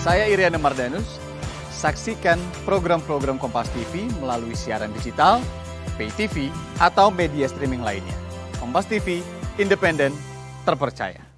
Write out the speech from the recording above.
Saya Iriana Mardanus. Saksikan program-program Kompas TV melalui siaran digital, pay TV, atau media streaming lainnya. Kompas TV, independen, terpercaya.